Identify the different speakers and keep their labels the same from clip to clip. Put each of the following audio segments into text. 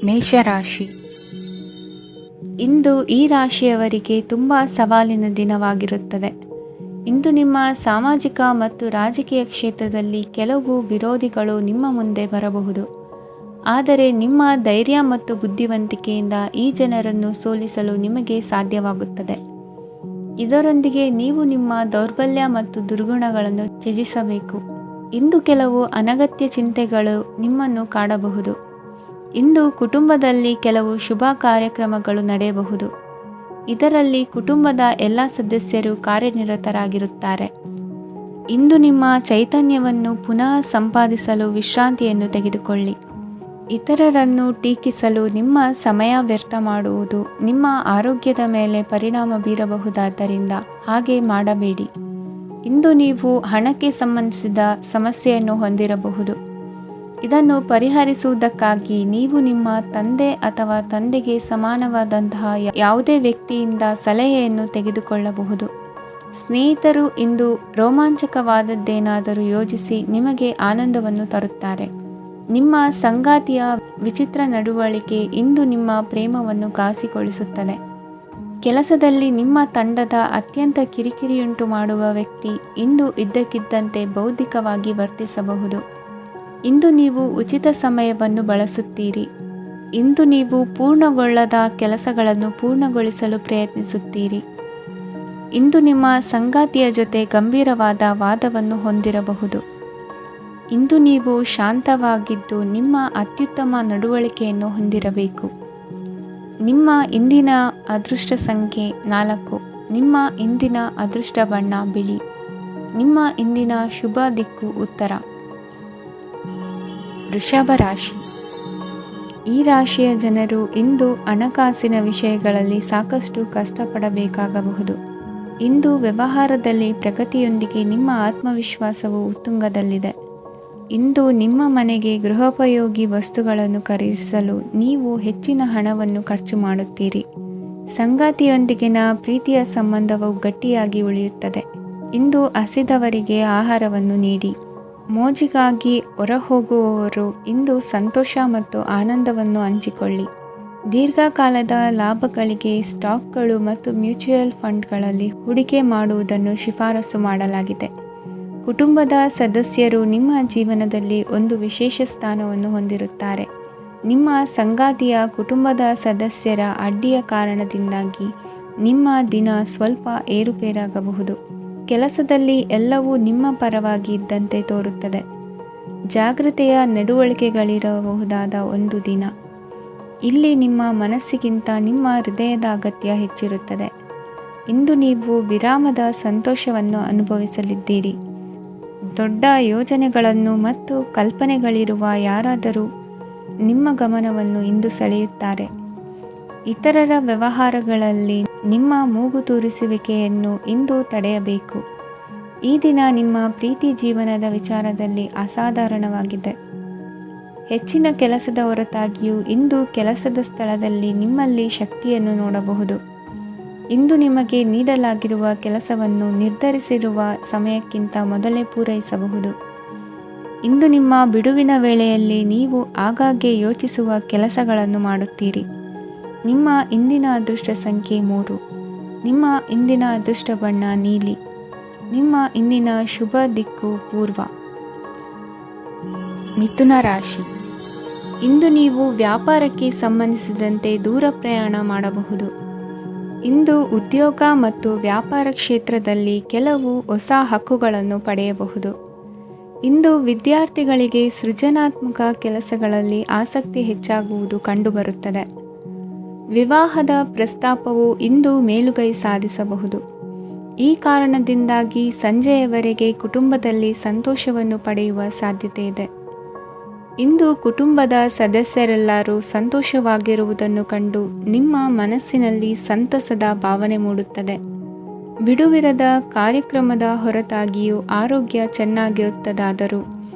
Speaker 1: ಮೇಷರಾಶಿ. ಇಂದು ಈ ರಾಶಿಯವರಿಗೆ ತುಂಬ ಸವಾಲಿನ ದಿನವಾಗಿರುತ್ತದೆ. ಇಂದು ನಿಮ್ಮ ಸಾಮಾಜಿಕ ಮತ್ತು ರಾಜಕೀಯ ಕ್ಷೇತ್ರದಲ್ಲಿ ಕೆಲವು ವಿರೋಧಿಗಳು ನಿಮ್ಮ ಮುಂದೆ ಬರಬಹುದು. ಆದರೆ ನಿಮ್ಮ ಧೈರ್ಯ ಮತ್ತು ಬುದ್ಧಿವಂತಿಕೆಯಿಂದ ಈ ಜನರನ್ನು ಸೋಲಿಸಲು ನಿಮಗೆ ಸಾಧ್ಯವಾಗುತ್ತದೆ. ಇದರೊಂದಿಗೆ ನೀವು ನಿಮ್ಮ ದೌರ್ಬಲ್ಯ ಮತ್ತು ದುರ್ಗುಣಗಳನ್ನು ತ್ಯಜಿಸಬೇಕು. ಇಂದು ಕೆಲವು ಅನಗತ್ಯ ಚಿಂತೆಗಳು ನಿಮ್ಮನ್ನು ಕಾಡಬಹುದು. ಇಂದು ಕುಟುಂಬದಲ್ಲಿ ಕೆಲವು ಶುಭ ಕಾರ್ಯಕ್ರಮಗಳು ನಡೆಯಬಹುದು. ಇದರಲ್ಲಿ ಕುಟುಂಬದ ಎಲ್ಲ ಸದಸ್ಯರು ಕಾರ್ಯನಿರತರಾಗಿರುತ್ತಾರೆ. ಇಂದು ನಿಮ್ಮ ಚೈತನ್ಯವನ್ನು ಪುನಃ ಸಂಪಾದಿಸಲು ವಿಶ್ರಾಂತಿಯನ್ನು ತೆಗೆದುಕೊಳ್ಳಿ. ಇತರರನ್ನು ಟೀಕಿಸಲು ನಿಮ್ಮ ಸಮಯ ವ್ಯರ್ಥ ಮಾಡುವುದು ನಿಮ್ಮ ಆರೋಗ್ಯದ ಮೇಲೆ ಪರಿಣಾಮ ಬೀರಬಹುದಾದ್ದರಿಂದ ಹಾಗೆ ಮಾಡಬೇಡಿ. ಇಂದು ನೀವು ಹಣಕ್ಕೆ ಸಂಬಂಧಿಸಿದ ಸಮಸ್ಯೆಯನ್ನು ಹೊಂದಿರಬಹುದು. ಇದನ್ನು ಪರಿಹರಿಸುವುದಕ್ಕಾಗಿ ನೀವು ನಿಮ್ಮ ತಂದೆ ಅಥವಾ ತಂದೆಗೆ ಸಮಾನವಾದಂತಹ ಯಾವುದೇ ವ್ಯಕ್ತಿಯಿಂದ ಸಲಹೆಯನ್ನು ತೆಗೆದುಕೊಳ್ಳಬಹುದು. ಸ್ನೇಹಿತರು ಇಂದು ರೋಮಾಂಚಕವಾದದ್ದೇನಾದರೂ ಯೋಜಿಸಿ ನಿಮಗೆ ಆನಂದವನ್ನು ತರುತ್ತಾರೆ. ನಿಮ್ಮ ಸಂಗಾತಿಯ ವಿಚಿತ್ರ ನಡವಳಿಕೆ ಇಂದು ನಿಮ್ಮ ಪ್ರೇಮವನ್ನು ಘಾಸಿಗೊಳಿಸುತ್ತದೆ. ಕೆಲಸದಲ್ಲಿ ನಿಮ್ಮ ತಂಡದ ಅತ್ಯಂತ ಕಿರಿಕಿರಿಯುಂಟು ಮಾಡುವ ವ್ಯಕ್ತಿ ಇಂದು ಇದ್ದಕ್ಕಿದ್ದಂತೆ ಬೌದ್ಧಿಕವಾಗಿ ವರ್ತಿಸಬಹುದು. ಇಂದು ನೀವು ಉಚಿತ ಸಮಯವನ್ನು ಬಳಸುತ್ತೀರಿ. ಇಂದು ನೀವು ಪೂರ್ಣಗೊಳ್ಳದ ಕೆಲಸಗಳನ್ನು ಪೂರ್ಣಗೊಳಿಸಲು ಪ್ರಯತ್ನಿಸುತ್ತೀರಿ. ಇಂದು ನಿಮ್ಮ ಸಂಗಾತಿಯ ಜೊತೆ ಗಂಭೀರವಾದ ವಾದವನ್ನು ಹೊಂದಿರಬಹುದು. ಇಂದು ನೀವು ಶಾಂತವಾಗಿದ್ದು ನಿಮ್ಮ ಅತ್ಯುತ್ತಮ ನಡವಳಿಕೆಯನ್ನು ಹೊಂದಿರಬೇಕು. ನಿಮ್ಮ ಇಂದಿನ ಅದೃಷ್ಟ ಸಂಖ್ಯೆ 4. ನಿಮ್ಮ ಇಂದಿನ ಅದೃಷ್ಟ ಬಣ್ಣ ಬಿಳಿ. ನಿಮ್ಮ ಇಂದಿನ ಶುಭ ದಿಕ್ಕು ಉತ್ತರ. ವೃಷಭ ರಾಶಿ. ಈ ರಾಶಿಯ ಜನರು ಇಂದು ಹಣಕಾಸಿನ ವಿಷಯಗಳಲ್ಲಿ ಸಾಕಷ್ಟು ಕಷ್ಟಪಡಬೇಕಾಗಬಹುದು. ಇಂದು ವ್ಯವಹಾರದಲ್ಲಿ ಪ್ರಗತಿಯೊಂದಿಗೆ ನಿಮ್ಮ ಆತ್ಮವಿಶ್ವಾಸವು ಉತ್ತುಂಗದಲ್ಲಿದೆ. ಇಂದು ನಿಮ್ಮ ಮನೆಗೆ ಗೃಹೋಪಯೋಗಿ ವಸ್ತುಗಳನ್ನು ಖರೀದಿಸಲು ನೀವು ಹೆಚ್ಚಿನ ಹಣವನ್ನು ಖರ್ಚು ಮಾಡುತ್ತೀರಿ. ಸಂಗಾತಿಯೊಂದಿಗಿನ ಪ್ರೀತಿಯ ಸಂಬಂಧವು ಗಟ್ಟಿಯಾಗಿ ಉಳಿಯುತ್ತದೆ. ಇಂದು ಹಸಿದವರಿಗೆ ಆಹಾರವನ್ನು ನೀಡಿ. ಮೋಜಿಗಾಗಿ ಹೊರಹೋಗುವವರು ಇಂದು ಸಂತೋಷ ಮತ್ತು ಆನಂದವನ್ನು ಹಂಚಿಕೊಳ್ಳಿ. ದೀರ್ಘಕಾಲದ ಲಾಭಗಳಿಗೆ ಸ್ಟಾಕ್ಗಳು ಮತ್ತು ಮ್ಯೂಚುವಲ್ ಫಂಡ್ಗಳಲ್ಲಿ ಹೂಡಿಕೆ ಮಾಡುವುದನ್ನು ಶಿಫಾರಸು ಮಾಡಲಾಗಿದೆ. ಕುಟುಂಬದ ಸದಸ್ಯರು ನಿಮ್ಮ ಜೀವನದಲ್ಲಿ ಒಂದು ವಿಶೇಷ ಸ್ಥಾನವನ್ನು ಹೊಂದಿರುತ್ತಾರೆ. ನಿಮ್ಮ ಸಂಗಾತಿಯ ಕುಟುಂಬದ ಸದಸ್ಯರ ಅಡ್ಡಿಯ ಕಾರಣದಿಂದಾಗಿ ನಿಮ್ಮ ದಿನ ಸ್ವಲ್ಪ ಏರುಪೇರಾಗಬಹುದು. ಕೆಲಸದಲ್ಲಿ ಎಲ್ಲವೂ ನಿಮ್ಮ ಪರವಾಗಿ ಇದ್ದಂತೆ ತೋರುತ್ತದೆ. ಜಾಗೃತೆಯ ನಡವಳಿಕೆಗಳಿರಬಹುದಾದ ಒಂದು ದಿನ. ಇಲ್ಲಿ ನಿಮ್ಮ ಮನಸ್ಸಿಗಿಂತ ನಿಮ್ಮ ಹೃದಯದ ಅಗತ್ಯ ಹೆಚ್ಚಿರುತ್ತದೆ. ಇಂದು ನೀವು ವಿರಾಮದ ಸಂತೋಷವನ್ನು ಅನುಭವಿಸಲಿದ್ದೀರಿ. ದೊಡ್ಡ ಯೋಜನೆಗಳನ್ನು ಮತ್ತು ಕಲ್ಪನೆಗಳಿರುವ ಯಾರಾದರೂ ನಿಮ್ಮ ಗಮನವನ್ನು ಇಂದು ಸೆಳೆಯುತ್ತಾರೆ. ಇತರರ ವ್ಯವಹಾರಗಳಲ್ಲಿ ನಿಮ್ಮ ಮೂಗು ತೂರಿಸುವಿಕೆಯನ್ನು ಇಂದು ತಡೆಯಬೇಕು. ಈ ದಿನ ನಿಮ್ಮ ಪ್ರೀತಿ ಜೀವನದ ವಿಚಾರದಲ್ಲಿ ಅಸಾಧಾರಣವಾಗಿದೆ. ಹೆಚ್ಚಿನ ಕೆಲಸದ ಹೊರತಾಗಿಯೂ ಇಂದು ಕೆಲಸದ ಸ್ಥಳದಲ್ಲಿ ನಿಮ್ಮಲ್ಲಿ ಶಕ್ತಿಯನ್ನು ನೋಡಬಹುದು. ಇಂದು ನಿಮಗೆ ನೀಡಲಾಗಿರುವ ಕೆಲಸವನ್ನು ನಿರ್ಧರಿಸಿರುವ ಸಮಯಕ್ಕಿಂತ ಮೊದಲೇ ಪೂರೈಸಬಹುದು. ಇಂದು ನಿಮ್ಮ ಬಿಡುವಿನ ವೇಳೆಯಲ್ಲಿ ನೀವು ಆಗಾಗ್ಗೆ ಯೋಚಿಸುವ ಕೆಲಸಗಳನ್ನು ಮಾಡುತ್ತೀರಿ. ನಿಮ್ಮ ಇಂದಿನ ಅದೃಷ್ಟ ಸಂಖ್ಯೆ 3. ನಿಮ್ಮ ಇಂದಿನ ಅದೃಷ್ಟ ಬಣ್ಣ ನೀಲಿ. ನಿಮ್ಮ ಇಂದಿನ ಶುಭ ದಿಕ್ಕು ಪೂರ್ವ. ಮಿಥುನ ರಾಶಿ. ಇಂದು ನೀವು ವ್ಯಾಪಾರಕ್ಕೆ ಸಂಬಂಧಿಸಿದಂತೆ ದೂರ ಪ್ರಯಾಣ ಮಾಡಬಹುದು. ಇಂದು ಉದ್ಯೋಗ ಮತ್ತು ವ್ಯಾಪಾರ ಕ್ಷೇತ್ರದಲ್ಲಿ ಕೆಲವು ಹೊಸ ಹಕ್ಕುಗಳನ್ನು ಪಡೆಯಬಹುದು. ಇಂದು ವಿದ್ಯಾರ್ಥಿಗಳಿಗೆ ಸೃಜನಾತ್ಮಕ ಕೆಲಸಗಳಲ್ಲಿ ಆಸಕ್ತಿ ಹೆಚ್ಚಾಗುವುದು ಕಂಡುಬರುತ್ತದೆ. ವಿವಾಹದ ಪ್ರಸ್ತಾಪವು ಇಂದು ಮೇಲುಗೈ ಸಾಧಿಸಬಹುದು. ಈ ಕಾರಣದಿಂದಾಗಿ ಸಂಜೆಯವರೆಗೆ ಕುಟುಂಬದಲ್ಲಿ ಸಂತೋಷವನ್ನು ಪಡೆಯುವ ಸಾಧ್ಯತೆ ಇದೆ. ಇಂದು ಕುಟುಂಬದ ಸದಸ್ಯರೆಲ್ಲರೂ ಸಂತೋಷವಾಗಿರುವುದನ್ನು ಕಂಡು ನಿಮ್ಮ ಮನಸ್ಸಿನಲ್ಲಿ ಸಂತಸದ ಭಾವನೆ ಮೂಡುತ್ತದೆ. ಬಿಡುವಿರದ ಕಾರ್ಯಕ್ರಮದ ಹೊರತಾಗಿಯೂ ಆರೋಗ್ಯ ಚೆನ್ನಾಗಿರುತ್ತದಾದರೂ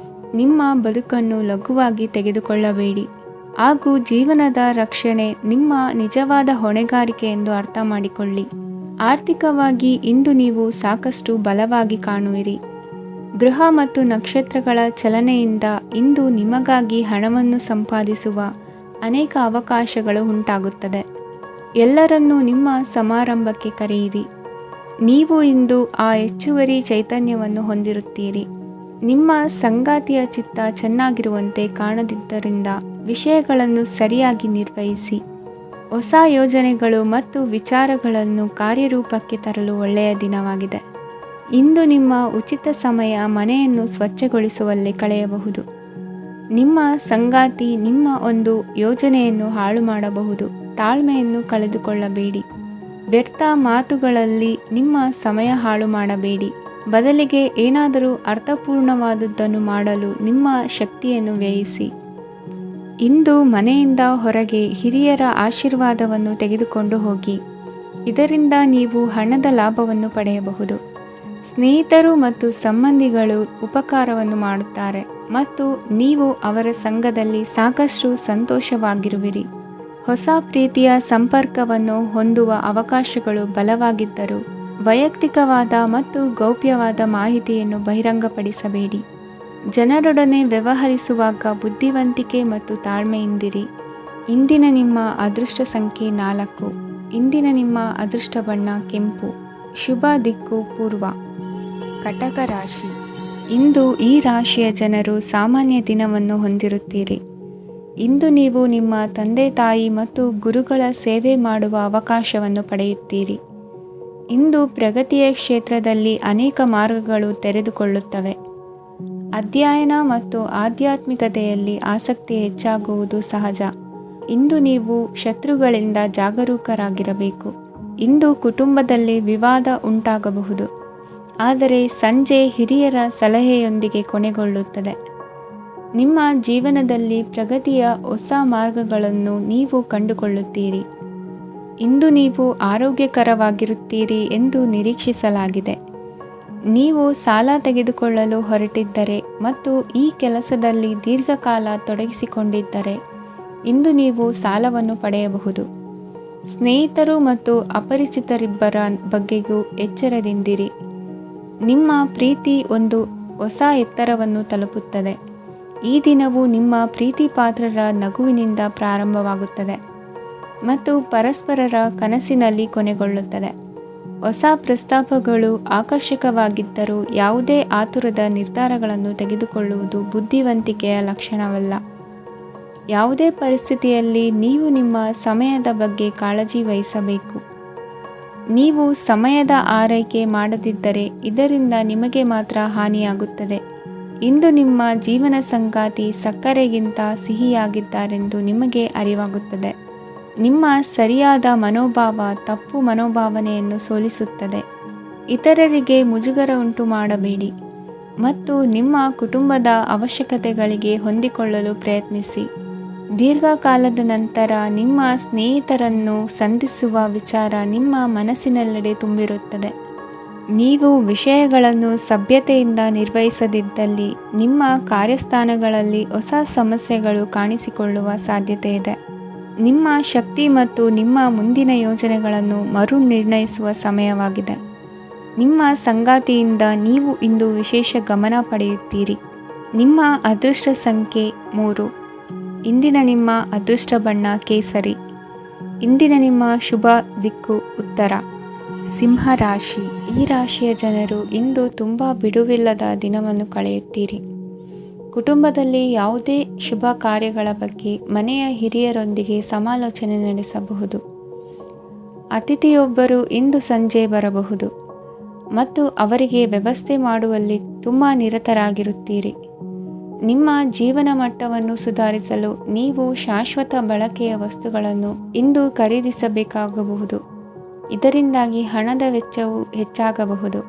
Speaker 1: ನಿಮ್ಮ ಬದುಕನ್ನು ಲಘುವಾಗಿ ತೆಗೆದುಕೊಳ್ಳಬೇಡಿ ಹಾಗೂ ಜೀವನದ ರಕ್ಷಣೆ ನಿಮ್ಮ ನಿಜವಾದ ಹೊಣೆಗಾರಿಕೆ ಎಂದು ಅರ್ಥ ಮಾಡಿಕೊಳ್ಳಿ. ಆರ್ಥಿಕವಾಗಿ ಇಂದು ನೀವು ಸಾಕಷ್ಟು ಬಲವಾಗಿ ಕಾಣುವಿರಿ. ಗ್ರಹ ಮತ್ತು ನಕ್ಷತ್ರಗಳ ಚಲನೆಯಿಂದ ಇಂದು ನಿಮಗಾಗಿ ಹಣವನ್ನು ಸಂಪಾದಿಸುವ ಅನೇಕ ಅವಕಾಶಗಳು ಉಂಟಾಗುತ್ತದೆ. ಎಲ್ಲರನ್ನೂ ನಿಮ್ಮ ಸಮಾರಂಭಕ್ಕೆ ಕರೆಯಿರಿ. ನೀವು ಇಂದು ಆ ಹೆಚ್ಚುವರಿ ಚೈತನ್ಯವನ್ನು ಹೊಂದಿರುತ್ತೀರಿ. ನಿಮ್ಮ ಸಂಗಾತಿಯ ಚಿತ್ತ ಚೆನ್ನಾಗಿರುವಂತೆ ಕಾಣದಿದ್ದರಿಂದ ವಿಷಯಗಳನ್ನು ಸರಿಯಾಗಿ ನಿರ್ವಹಿಸಿ. ಹೊಸ ಯೋಜನೆಗಳು ಮತ್ತು ವಿಚಾರಗಳನ್ನು ಕಾರ್ಯರೂಪಕ್ಕೆ ತರಲು ಒಳ್ಳೆಯ ದಿನವಾಗಿದೆ. ಇಂದು ನಿಮ್ಮ ಉಚಿತ ಸಮಯ ಮನೆಯನ್ನು ಸ್ವಚ್ಛಗೊಳಿಸುವಲ್ಲಿ ಕಳೆಯಬಹುದು. ನಿಮ್ಮ ಸಂಗಾತಿ ನಿಮ್ಮ ಒಂದು ಯೋಜನೆಯನ್ನು ಹಾಳು ಮಾಡಬಹುದು. ತಾಳ್ಮೆಯನ್ನು ಕಳೆದುಕೊಳ್ಳಬೇಡಿ. ವ್ಯರ್ಥ ಮಾತುಗಳಲ್ಲಿ ನಿಮ್ಮ ಸಮಯ ಹಾಳು ಮಾಡಬೇಡಿ. ಬದಲಿಗೆ ಏನಾದರೂ ಅರ್ಥಪೂರ್ಣವಾದುದನ್ನು ಮಾಡಲು ನಿಮ್ಮ ಶಕ್ತಿಯನ್ನು ವ್ಯಯಿಸಿ. ಇಂದು ಮನೆಯಿಂದ ಹೊರಗೆ ಹಿರಿಯರ ಆಶೀರ್ವಾದವನ್ನು ತೆಗೆದುಕೊಂಡು ಹೋಗಿ. ಇದರಿಂದ ನೀವು ಹಣದ ಲಾಭವನ್ನು ಪಡೆಯಬಹುದು. ಸ್ನೇಹಿತರು ಮತ್ತು ಸಂಬಂಧಿಗಳು ಉಪಕಾರವನ್ನು ಮಾಡುತ್ತಾರೆ ಮತ್ತು ನೀವು ಅವರ ಸಂಘದಲ್ಲಿ ಸಾಕಷ್ಟು ಸಂತೋಷವಾಗಿರುವಿರಿ. ಹೊಸ ಪ್ರೀತಿಯ ಸಂಪರ್ಕವನ್ನು ಹೊಂದುವ ಅವಕಾಶಗಳು ಬಲವಾಗಿದ್ದರೂ ವೈಯಕ್ತಿಕವಾದ ಮತ್ತು ಗೌಪ್ಯವಾದ ಮಾಹಿತಿಯನ್ನು ಬಹಿರಂಗಪಡಿಸಬೇಡಿ. ಜನರೊಡನೆ ವ್ಯವಹರಿಸುವಾಗ ಬುದ್ಧಿವಂತಿಕೆ ಮತ್ತು ತಾಳ್ಮೆಯಿಂದಿರಿ. ಇಂದಿನ ನಿಮ್ಮ ಅದೃಷ್ಟ ಸಂಖ್ಯೆ 4. ಇಂದಿನ ನಿಮ್ಮ ಅದೃಷ್ಟ ಬಣ್ಣ ಕೆಂಪು. ಶುಭ ದಿಕ್ಕು ಪೂರ್ವ. ಕಟಕ ರಾಶಿ. ಇಂದು ಈ ರಾಶಿಯ ಜನರು ಸಾಮಾನ್ಯ ದಿನವನ್ನು ಹೊಂದಿರುತ್ತೀರಿ. ಇಂದು ನೀವು ನಿಮ್ಮ ತಂದೆ ತಾಯಿ ಮತ್ತು ಗುರುಗಳ ಸೇವೆ ಮಾಡುವ ಅವಕಾಶವನ್ನು ಪಡೆಯುತ್ತೀರಿ. ಇಂದು ಪ್ರಗತಿಯ ಕ್ಷೇತ್ರದಲ್ಲಿ ಅನೇಕ ಮಾರ್ಗಗಳು ತೆರೆದುಕೊಳ್ಳುತ್ತವೆ. ಅಧ್ಯಯನ ಮತ್ತು ಆಧ್ಯಾತ್ಮಿಕತೆಯಲ್ಲಿ ಆಸಕ್ತಿ ಹೆಚ್ಚಾಗುವುದು ಸಹಜ. ಇಂದು ನೀವು ಶತ್ರುಗಳಿಂದ ಜಾಗರೂಕರಾಗಿರಬೇಕು. ಇಂದು ಕುಟುಂಬದಲ್ಲಿ ವಿವಾದ ಉಂಟಾಗಬಹುದು, ಆದರೆ ಸಂಜೆ ಹಿರಿಯರ ಸಲಹೆಯೊಂದಿಗೆ ಕೊನೆಗೊಳ್ಳುತ್ತದೆ. ನಿಮ್ಮ ಜೀವನದಲ್ಲಿ ಪ್ರಗತಿಯ ಹೊಸ ಮಾರ್ಗಗಳನ್ನು ನೀವು ಕಂಡುಕೊಳ್ಳುತ್ತೀರಿ. ಇಂದು ನೀವು ಆರೋಗ್ಯಕರವಾಗಿರುತ್ತೀರಿ ಎಂದು ನಿರೀಕ್ಷಿಸಲಾಗಿದೆ. ನೀವು ಸಾಲ ತೆಗೆದುಕೊಳ್ಳಲು ಹೊರಟಿದ್ದರೆ ಮತ್ತು ಈ ಕೆಲಸದಲ್ಲಿ ದೀರ್ಘಕಾಲ ತೊಡಗಿಸಿಕೊಂಡಿದ್ದರೆ ಇಂದು ನೀವು ಸಾಲವನ್ನು ಪಡೆಯಬಹುದು. ಸ್ನೇಹಿತರು ಮತ್ತು ಅಪರಿಚಿತರಿಬ್ಬರ ಬಗ್ಗೆಯೂ ಎಚ್ಚರದಿಂದಿರಿ. ನಿಮ್ಮ ಪ್ರೀತಿ ಒಂದು ಹೊಸ ಎತ್ತರವನ್ನು ತಲುಪುತ್ತದೆ. ಈ ದಿನವು ನಿಮ್ಮ ಪ್ರೀತಿ ಪಾತ್ರರ ನಗುವಿನಿಂದ ಪ್ರಾರಂಭವಾಗುತ್ತದೆ ಮತ್ತು ಪರಸ್ಪರರ ಕನಸಿನಲ್ಲಿ ಕೊನೆಗೊಳ್ಳುತ್ತದೆ. ಹೊಸ ಪ್ರಸ್ತಾಪಗಳು ಆಕರ್ಷಕವಾಗಿದ್ದರೂ ಯಾವುದೇ ಆತುರದ ನಿರ್ಧಾರಗಳನ್ನು ತೆಗೆದುಕೊಳ್ಳುವುದು ಬುದ್ಧಿವಂತಿಕೆಯ ಲಕ್ಷಣವಲ್ಲ. ಯಾವುದೇ ಪರಿಸ್ಥಿತಿಯಲ್ಲಿ ನೀವು ನಿಮ್ಮ ಸಮಯದ ಬಗ್ಗೆ ಕಾಳಜಿ ವಹಿಸಬೇಕು. ನೀವು ಸಮಯದ ಆರೈಕೆ ಮಾಡದಿದ್ದರೆ ಇದರಿಂದ ನಿಮಗೆ ಮಾತ್ರ ಹಾನಿಯಾಗುತ್ತದೆ. ಇಂದು ನಿಮ್ಮ ಜೀವನ ಸಂಗಾತಿ ಸಕ್ಕರೆಗಿಂತ ಸಿಹಿಯಾಗಿದ್ದಾರೆಂದು ನಿಮಗೆ ಅರಿವಾಗುತ್ತದೆ. ನಿಮ್ಮ ಸರಿಯಾದ ಮನೋಭಾವ ತಪ್ಪು ಮನೋಭಾವನೆಯನ್ನು ಸೋಲಿಸುತ್ತದೆ. ಇತರರಿಗೆ ಮುಜುಗರ ಉಂಟು ಮಾಡಬೇಡಿ ಮತ್ತು ನಿಮ್ಮ ಕುಟುಂಬದ ಅವಶ್ಯಕತೆಗಳಿಗೆ ಹೊಂದಿಕೊಳ್ಳಲು ಪ್ರಯತ್ನಿಸಿ. ದೀರ್ಘಕಾಲದ ನಂತರ ನಿಮ್ಮ ಸ್ನೇಹಿತರನ್ನು ಸಂಧಿಸುವ ವಿಚಾರ ನಿಮ್ಮ ಮನಸ್ಸಿನೆಲ್ಲೆಡೆ ತುಂಬಿರುತ್ತದೆ. ನೀವು ವಿಷಯಗಳನ್ನು ಸಭ್ಯತೆಯಿಂದ ನಿರ್ವಹಿಸದಿದ್ದಲ್ಲಿ ನಿಮ್ಮ ಕಾರ್ಯಸ್ಥಾನಗಳಲ್ಲಿ ಹೊಸ ಸಮಸ್ಯೆಗಳು ಕಾಣಿಸಿಕೊಳ್ಳುವ ಸಾಧ್ಯತೆ ಇದೆ. ನಿಮ್ಮ ಶಕ್ತಿ ಮತ್ತು ನಿಮ್ಮ ಮುಂದಿನ ಯೋಜನೆಗಳನ್ನು ಮರು ನಿರ್ಣಯಿಸುವ ಸಮಯವಾಗಿದೆ. ನಿಮ್ಮ ಸಂಗಾತಿಯಿಂದ ನೀವು ಇಂದು ವಿಶೇಷ ಗಮನ ಪಡೆಯುತ್ತೀರಿ. ನಿಮ್ಮ ಅದೃಷ್ಟ ಸಂಖ್ಯೆ 3. ಇಂದಿನ ನಿಮ್ಮ ಅದೃಷ್ಟ ಬಣ್ಣ ಕೇಸರಿ. ಇಂದಿನ ನಿಮ್ಮ ಶುಭ ದಿಕ್ಕು ಉತ್ತರ. ಸಿಂಹ ರಾಶಿ. ಈ ರಾಶಿಯ ಜನರು ಇಂದು ತುಂಬ ಬಿಡುವಿಲ್ಲದ ದಿನವನ್ನು ಕಳೆಯುತ್ತೀರಿ. ಕುಟುಂಬದಲ್ಲಿ ಯಾವುದೇ ಶುಭ ಕಾರ್ಯಗಳ ಬಗ್ಗೆ ಮನೆಯ ಹಿರಿಯರೊಂದಿಗೆ ಸಮಾಲೋಚನೆ ನಡೆಸಬಹುದು. ಅತಿಥಿಯೊಬ್ಬರು ಇಂದು ಸಂಜೆ ಬರಬಹುದು ಮತ್ತು ಅವರಿಗೆ ವ್ಯವಸ್ಥೆ ಮಾಡುವಲ್ಲಿ ತುಂಬ ನಿರತರಾಗಿರುತ್ತೀರಿ. ನಿಮ್ಮ ಜೀವನ ಮಟ್ಟವನ್ನು ಸುಧಾರಿಸಲು ನೀವು ಶಾಶ್ವತ ಬಳಕೆಯ ವಸ್ತುಗಳನ್ನು ಇಂದು ಖರೀದಿಸಬೇಕಾಗಬಹುದು. ಇದರಿಂದಾಗಿ ಹಣದ ವೆಚ್ಚವು ಹೆಚ್ಚಾಗಬಹುದು.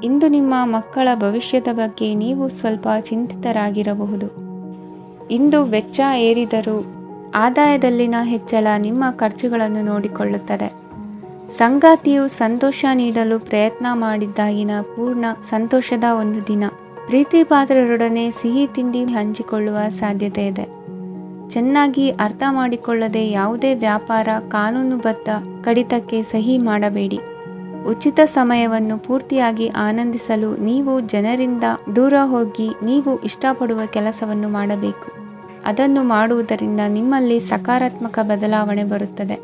Speaker 1: ಇಂದು ನಿಮ್ಮ ಮಕ್ಕಳ ಭವಿಷ್ಯದ ಬಗ್ಗೆ ನೀವು ಸ್ವಲ್ಪ ಚಿಂತಿತರಾಗಿರಬಹುದು. ಇಂದು ವೆಚ್ಚ ಏರಿದರೂ ಆದಾಯದಲ್ಲಿನ ಹೆಚ್ಚಳ ನಿಮ್ಮ ಖರ್ಚುಗಳನ್ನು ನೋಡಿಕೊಳ್ಳುತ್ತದೆ. ಸಂಗಾತಿಯು ಸಂತೋಷ ನೀಡಲು ಪ್ರಯತ್ನ ಮಾಡಿದ್ದಾಗಿನ ಪೂರ್ಣ ಸಂತೋಷದ ಒಂದು ದಿನ. ಪ್ರೀತಿ ಪಾತ್ರರೊಡನೆ ಸಿಹಿ ತಿಂಡಿ ಹಂಚಿಕೊಳ್ಳುವ ಸಾಧ್ಯತೆ ಇದೆ. ಚೆನ್ನಾಗಿ ಅರ್ಥ ಮಾಡಿಕೊಳ್ಳದೆ ಯಾವುದೇ ವ್ಯಾಪಾರ ಕಾನೂನುಬದ್ಧ ಕಡಿತಕ್ಕೆ ಸಹಿ ಮಾಡಬೇಡಿ. ಉಚಿತ ಸಮಯವನ್ನು ಪೂರ್ತಿಯಾಗಿ ಆನಂದಿಸಲು ನೀವು ಜನರಿಂದ ದೂರ ಹೋಗಿ ನೀವು ಇಷ್ಟಪಡುವ ಕೆಲಸವನ್ನು ಮಾಡಬೇಕು. ಅದನ್ನು ಮಾಡುವುದರಿಂದ ನಿಮ್ಮಲ್ಲಿ ಸಕಾರಾತ್ಮಕ ಬದಲಾವಣೆ ಬರುತ್ತದೆ.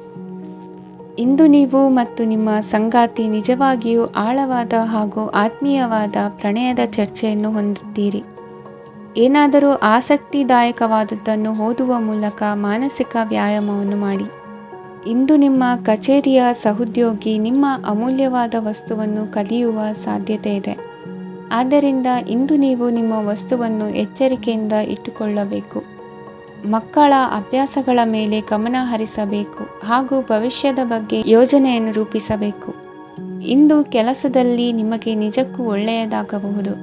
Speaker 1: ಇಂದು ನೀವು ಮತ್ತು ನಿಮ್ಮ ಸಂಗಾತಿ ನಿಜವಾಗಿಯೂ ಆಳವಾದ ಹಾಗೂ ಆತ್ಮೀಯವಾದ ಪ್ರಣಯದ ಚರ್ಚೆಯನ್ನು ಹೊಂದುತ್ತೀರಿ. ಏನಾದರೂ ಆಸಕ್ತಿದಾಯಕವಾದದ್ದನ್ನು ಓದುವ ಮೂಲಕ ಮಾನಸಿಕ ವ್ಯಾಯಾಮವನ್ನು ಮಾಡಿ. ಇಂದು ನಿಮ್ಮ ಕಚೇರಿಯ ಸಹೋದ್ಯೋಗಿ ನಿಮ್ಮ ಅಮೂಲ್ಯವಾದ ವಸ್ತುವನ್ನು ಕದಿಯುವ ಸಾಧ್ಯತೆ ಇದೆ. ಆದ್ದರಿಂದ ಇಂದು ನೀವು ನಿಮ್ಮ ವಸ್ತುವನ್ನು ಎಚ್ಚರಿಕೆಯಿಂದ ಇಟ್ಟುಕೊಳ್ಳಬೇಕು. ಮಕ್ಕಳ ಅಭ್ಯಾಸಗಳ ಮೇಲೆ ಗಮನ ಹರಿಸಬೇಕು ಹಾಗೂ ಭವಿಷ್ಯದ ಬಗ್ಗೆ ಯೋಜನೆಯನ್ನು ರೂಪಿಸಬೇಕು. ಇಂದು ಕೆಲಸದಲ್ಲಿ ನಿಮಗೆ ನಿಜಕ್ಕೂ ಒಳ್ಳೆಯದಾಗಬಹುದು.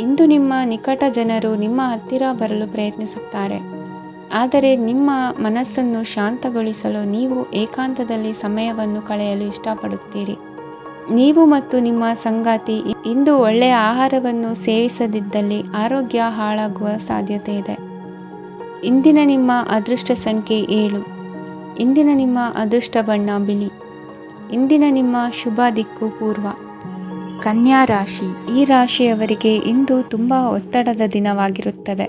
Speaker 1: ಇಂದು ನಿಮ್ಮ ನಿಕಟ ಜನರು ನಿಮ್ಮ ಹತ್ತಿರ ಬರಲು ಪ್ರಯತ್ನಿಸುತ್ತಾರೆ, ಆದರೆ ನಿಮ್ಮ ಮನಸ್ಸನ್ನು ಶಾಂತಗೊಳಿಸಲು ನೀವು ಏಕಾಂತದಲ್ಲಿ ಸಮಯವನ್ನು ಕಳೆಯಲು ಇಷ್ಟಪಡುತ್ತೀರಿ. ನೀವು ಮತ್ತು ನಿಮ್ಮ ಸಂಗಾತಿ ಇಂದು ಒಳ್ಳೆಯ ಆಹಾರವನ್ನು ಸೇವಿಸದಿದ್ದಲ್ಲಿ ಆರೋಗ್ಯ ಹಾಳಾಗುವ ಸಾಧ್ಯತೆ ಇದೆ. ಇಂದಿನ ನಿಮ್ಮ ಅದೃಷ್ಟ ಸಂಖ್ಯೆ 7. ಇಂದಿನ ನಿಮ್ಮ ಅದೃಷ್ಟ ಬಣ್ಣ ಬಿಳಿ. ಇಂದಿನ ನಿಮ್ಮ ಶುಭ ದಿಕ್ಕು ಪೂರ್ವ. ಕನ್ಯಾ ರಾಶಿ. ಈ ರಾಶಿಯವರಿಗೆ ಇಂದು ತುಂಬ ಒತ್ತಡದ ದಿನವಾಗಿರುತ್ತದೆ.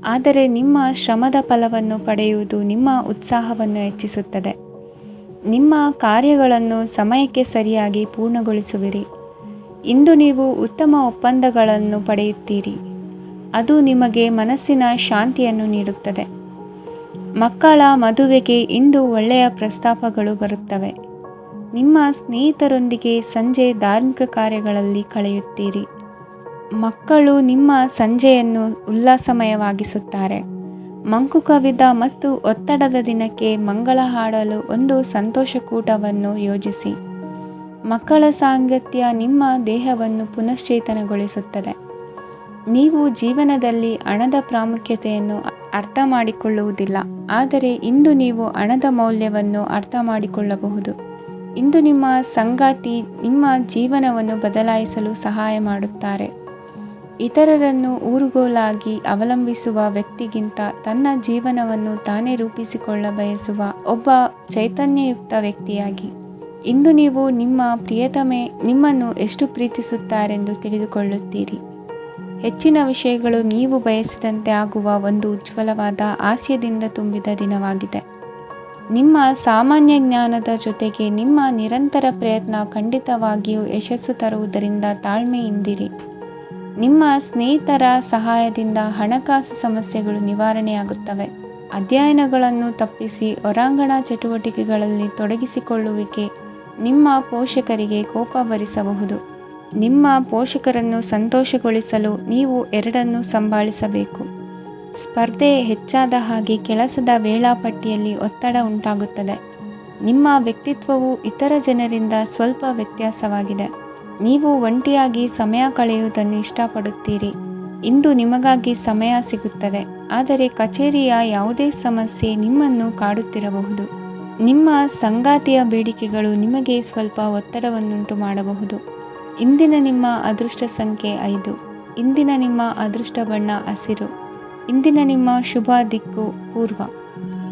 Speaker 1: ಆದರೆ ನಿಮ್ಮ ಶ್ರಮದ ಫಲವನ್ನು ಪಡೆಯುವುದು ನಿಮ್ಮ ಉತ್ಸಾಹವನ್ನು ಹೆಚ್ಚಿಸುತ್ತದೆ. ನಿಮ್ಮ ಕಾರ್ಯಗಳನ್ನು ಸಮಯಕ್ಕೆ ಸರಿಯಾಗಿ ಪೂರ್ಣಗೊಳಿಸುವಿರಿ. ಇಂದು ನೀವು ಉತ್ತಮ ಒಪ್ಪಂದಗಳನ್ನು ಪಡೆಯುತ್ತೀರಿ. ಅದು ನಿಮಗೆ ಮನಸ್ಸಿನ ಶಾಂತಿಯನ್ನು ನೀಡುತ್ತದೆ. ಮಕ್ಕಳ ಮದುವೆಗೆ ಇಂದು ಒಳ್ಳೆಯ ಪ್ರಸ್ತಾಪಗಳು ಬರುತ್ತವೆ. ನಿಮ್ಮ ಸ್ನೇಹಿತರೊಂದಿಗೆ ಸಂಜೆ ಧಾರ್ಮಿಕ ಕಾರ್ಯಗಳಲ್ಲಿ ಕಳೆಯುತ್ತೀರಿ. ಮಕ್ಕಳು ನಿಮ್ಮ ಸಂಜೆಯನ್ನು ಉಲ್ಲಾಸಮಯವಾಗಿಸುತ್ತಾರೆ. ಮಂಕು ಕವಿದ ಮತ್ತು ಒತ್ತಡದ ದಿನಕ್ಕೆ ಮಂಗಳ ಹಾಡಲು ಒಂದು ಸಂತೋಷಕೂಟವನ್ನು ಯೋಜಿಸಿ. ಮಕ್ಕಳ ಸಾಂಗತ್ಯ ನಿಮ್ಮ ದೇಹವನ್ನು ಪುನಶ್ಚೇತನಗೊಳಿಸುತ್ತದೆ. ನೀವು ಜೀವನದಲ್ಲಿ ಹಣದ ಪ್ರಾಮುಖ್ಯತೆಯನ್ನು ಅರ್ಥ ಮಾಡಿಕೊಳ್ಳುವುದಿಲ್ಲ, ಆದರೆ ಇಂದು ನೀವು ಹಣದ ಮೌಲ್ಯವನ್ನು ಅರ್ಥ ಮಾಡಿಕೊಳ್ಳಬಹುದು. ಇಂದು ನಿಮ್ಮ ಸಂಗಾತಿ ನಿಮ್ಮ ಜೀವನವನ್ನು ಬದಲಾಯಿಸಲು ಸಹಾಯ ಮಾಡುತ್ತಾರೆ. ಇತರರನ್ನು ಊರುಗೋಲಾಗಿ ಅವಲಂಬಿಸುವ ವ್ಯಕ್ತಿಗಿಂತ ತನ್ನ ಜೀವನವನ್ನು ತಾನೇ ರೂಪಿಸಿಕೊಳ್ಳ ಬಯಸುವ ಒಬ್ಬ ಚೈತನ್ಯಯುಕ್ತ ವ್ಯಕ್ತಿಯಾಗಿ. ಇಂದು ನೀವು ನಿಮ್ಮ ಪ್ರಿಯತಮೆ ನಿಮ್ಮನ್ನು ಎಷ್ಟು ಪ್ರೀತಿಸುತ್ತಾರೆಂದು ತಿಳಿದುಕೊಳ್ಳುತ್ತೀರಿ. ಹೆಚ್ಚಿನ ವಿಷಯಗಳು ನೀವು ಬಯಸಿದಂತೆ ಆಗುವ ಒಂದು ಉಜ್ವಲವಾದ ಹಾಸ್ಯದಿಂದ ತುಂಬಿದ ದಿನವಾಗಿದೆ. ನಿಮ್ಮ ಸಾಮಾನ್ಯ ಜ್ಞಾನದ ಜೊತೆಗೆ ನಿಮ್ಮ ನಿರಂತರ ಪ್ರಯತ್ನ ಖಂಡಿತವಾಗಿಯೂ ಯಶಸ್ಸು ತರುವುದರಿಂದ ತಾಳ್ಮೆಯಿಂದಿರಿ. ನಿಮ್ಮ ಸ್ನೇಹಿತರ ಸಹಾಯದಿಂದ ಹಣಕಾಸು ಸಮಸ್ಯೆಗಳು ನಿವಾರಣೆಯಾಗುತ್ತವೆ. ಅಧ್ಯಯನಗಳನ್ನು ತಪ್ಪಿಸಿ ಹೊರಾಂಗಣ ಚಟುವಟಿಕೆಗಳಲ್ಲಿ ತೊಡಗಿಸಿಕೊಳ್ಳುವಿಕೆ ನಿಮ್ಮ ಪೋಷಕರಿಗೆ ಕೋಪ ಭರಿಸಬಹುದು. ನಿಮ್ಮ ಪೋಷಕರನ್ನು ಸಂತೋಷಗೊಳಿಸಲು ನೀವು ಎರಡನ್ನೂ ಸಂಭಾಳಿಸಬೇಕು. ಸ್ಪರ್ಧೆ ಹೆಚ್ಚಾದ ಹಾಗೆ ಕೆಲಸದ ವೇಳಾಪಟ್ಟಿಯಲ್ಲಿ ಒತ್ತಡ ಉಂಟಾಗುತ್ತದೆ. ನಿಮ್ಮ ವ್ಯಕ್ತಿತ್ವವು ಇತರ ಜನರಿಂದ ಸ್ವಲ್ಪ ವ್ಯತ್ಯಾಸವಾಗಿದೆ. ನೀವು ಒಂಟಿಯಾಗಿ ಸಮಯ ಕಳೆಯುವುದನ್ನು ಇಷ್ಟಪಡುತ್ತೀರಿ. ಇಂದು ನಿಮಗಾಗಿ ಸಮಯ ಸಿಗುತ್ತದೆ, ಆದರೆ ಕಚೇರಿಯ ಯಾವುದೇ ಸಮಸ್ಯೆ ನಿಮ್ಮನ್ನು ಕಾಡುತ್ತಿರಬಹುದು. ನಿಮ್ಮ ಸಂಗಾತಿಯ ಬೇಡಿಕೆಗಳು ನಿಮಗೆ ಸ್ವಲ್ಪ ಒತ್ತಡವನ್ನುಂಟು ಮಾಡಬಹುದು. ಇಂದಿನ ನಿಮ್ಮ ಅದೃಷ್ಟ ಸಂಖ್ಯೆ 5. ಇಂದಿನ ನಿಮ್ಮ ಅದೃಷ್ಟ ಬಣ್ಣ ಹಸಿರು. ಇಂದಿನ ನಿಮ್ಮ ಶುಭ ದಿಕ್ಕು ಪೂರ್ವ.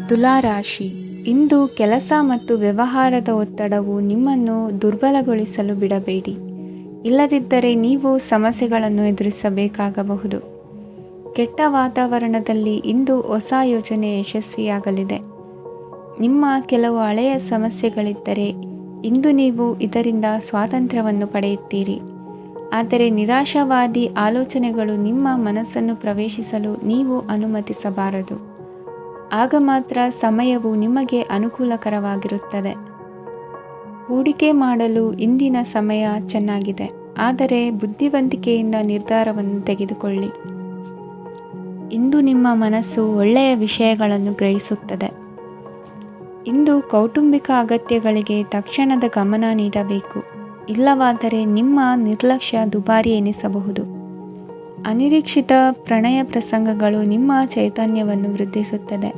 Speaker 1: ತುಲಾ ರಾಶಿ. ಇಂದು ಕೆಲಸ ಮತ್ತು ವ್ಯವಹಾರದ ಒತ್ತಡವು ನಿಮ್ಮನ್ನು ದುರ್ಬಲಗೊಳಿಸಲು ಬಿಡಬೇಡಿ. ಇಲ್ಲದಿದ್ದರೆ ನೀವು ಸಮಸ್ಯೆಗಳನ್ನು ಎದುರಿಸಬೇಕಾಗಬಹುದು. ಕೆಟ್ಟ ವಾತಾವರಣದಲ್ಲಿ ಇಂದು ಹೊಸ ಯೋಜನೆ ಯಶಸ್ವಿಯಾಗಲಿದೆ. ನಿಮ್ಮ ಕೆಲವು ಹಳೆಯ ಸಮಸ್ಯೆಗಳಿದ್ದರೆ ಇಂದು ನೀವು ಇದರಿಂದ ಸ್ವಾತಂತ್ರ್ಯವನ್ನು ಪಡೆಯುತ್ತೀರಿ. ಆದರೆ ನಿರಾಶಾವಾದಿ ಆಲೋಚನೆಗಳು ನಿಮ್ಮ ಮನಸ್ಸನ್ನು ಪ್ರವೇಶಿಸಲು ನೀವು ಅನುಮತಿಸಬಾರದು. ಆಗ ಮಾತ್ರ ಸಮಯವು ನಿಮಗೆ ಅನುಕೂಲಕರವಾಗಿರುತ್ತದೆ. ಹೂಡಿಕೆ ಮಾಡಲು ಇಂದಿನ ಸಮಯ ಚೆನ್ನಾಗಿದೆ, ಆದರೆ ಬುದ್ಧಿವಂತಿಕೆಯಿಂದ ನಿರ್ಧಾರವನ್ನು ತೆಗೆದುಕೊಳ್ಳಿ. ಇಂದು ನಿಮ್ಮ ಮನಸ್ಸು ಒಳ್ಳೆಯ ವಿಷಯಗಳನ್ನು ಗ್ರಹಿಸುತ್ತದೆ. ಇಂದು ಕೌಟುಂಬಿಕ ಅಗತ್ಯಗಳಿಗೆ ತಕ್ಷಣದ ಗಮನ ನೀಡಬೇಕು. ಇಲ್ಲವಾದರೆ ನಿಮ್ಮ ನಿರ್ಲಕ್ಷ್ಯ ದುಬಾರಿ ಎನಿಸಬಹುದು. ಅನಿರೀಕ್ಷಿತ ಪ್ರಣಯ ಪ್ರಸಂಗಗಳು ನಿಮ್ಮ ಚೈತನ್ಯವನ್ನು ವೃದ್ಧಿಸುತ್ತದೆ.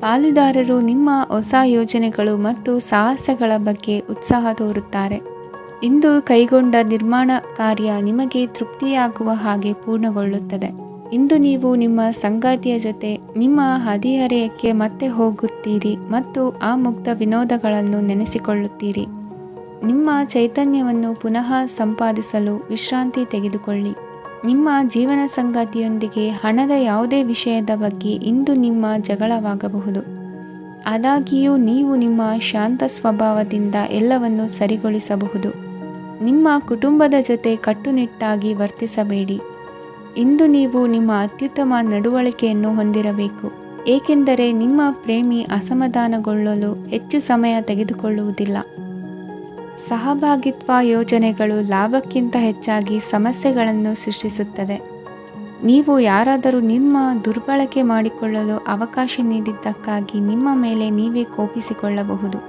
Speaker 1: ಪಾಲುದಾರರು ನಿಮ್ಮ ಹೊಸ ಯೋಜನೆಗಳು ಮತ್ತು ಸಾಹಸಗಳ ಬಗ್ಗೆ ಉತ್ಸಾಹ ತೋರುತ್ತಾರೆ. ಇಂದು ಕೈಗೊಂಡ ನಿರ್ಮಾಣ ಕಾರ್ಯ ನಿಮಗೆ ತೃಪ್ತಿಯಾಗುವ ಹಾಗೆ ಪೂರ್ಣಗೊಳ್ಳುತ್ತದೆ. ಇಂದು ನೀವು ನಿಮ್ಮ ಸಂಗಾತಿಯ ಜೊತೆ ನಿಮ್ಮ ಹದಿಹರೆಯಕ್ಕೆ ಮತ್ತೆ ಹೋಗುತ್ತೀರಿ ಮತ್ತು ಆ ಮುಗ್ಧ ವಿನೋದಗಳನ್ನು ನೆನೆಸಿಕೊಳ್ಳುತ್ತೀರಿ. ನಿಮ್ಮ ಚೈತನ್ಯವನ್ನು ಪುನಃ ಸಂಪಾದಿಸಲು ವಿಶ್ರಾಂತಿ ತೆಗೆದುಕೊಳ್ಳಿ. ನಿಮ್ಮ ಜೀವನ ಸಂಗಾತಿಯೊಂದಿಗೆ ಹಣದ ಯಾವುದೇ ವಿಷಯದ ಬಗ್ಗೆ ಇಂದು ನಿಮ್ಮ ಜಗಳವಾಗಬಹುದು. ಆದಾಗ್ಯೂ ನೀವು ನಿಮ್ಮ ಶಾಂತ ಸ್ವಭಾವದಿಂದ ಎಲ್ಲವನ್ನು ಸರಿಗೊಳಿಸಬಹುದು. ನಿಮ್ಮ ಕುಟುಂಬದ ಜೊತೆ ಕಟ್ಟುನಿಟ್ಟಾಗಿ ವರ್ತಿಸಬೇಡಿ. ಇಂದು ನೀವು ನಿಮ್ಮ ಅತ್ಯುತ್ತಮ ನಡವಳಿಕೆಯನ್ನು ಹೊಂದಿರಬೇಕು, ಏಕೆಂದರೆ ನಿಮ್ಮ ಪ್ರೇಮಿ ಅಸಮಾಧಾನಗೊಳ್ಳಲು ಹೆಚ್ಚು ಸಮಯ ತೆಗೆದುಕೊಳ್ಳುವುದಿಲ್ಲ. ಸಹಭಾಗಿತ್ವ ಯೋಜನೆಗಳು ಲಾಭಕ್ಕಿಂತ ಹೆಚ್ಚಾಗಿ ಸಮಸ್ಯೆಗಳನ್ನು ಸೃಷ್ಟಿಸುತ್ತದೆ. ನೀವು ಯಾರಾದರೂ ನಿಮ್ಮ ದುರ್ಬಳಕೆ ಮಾಡಿಕೊಳ್ಳಲು ಅವಕಾಶ ನೀಡಿದ್ದಕ್ಕಾಗಿ ನಿಮ್ಮ ಮೇಲೆ ನೀವೇ ಕೋಪಿಸಿಕೊಳ್ಳಬಹುದು.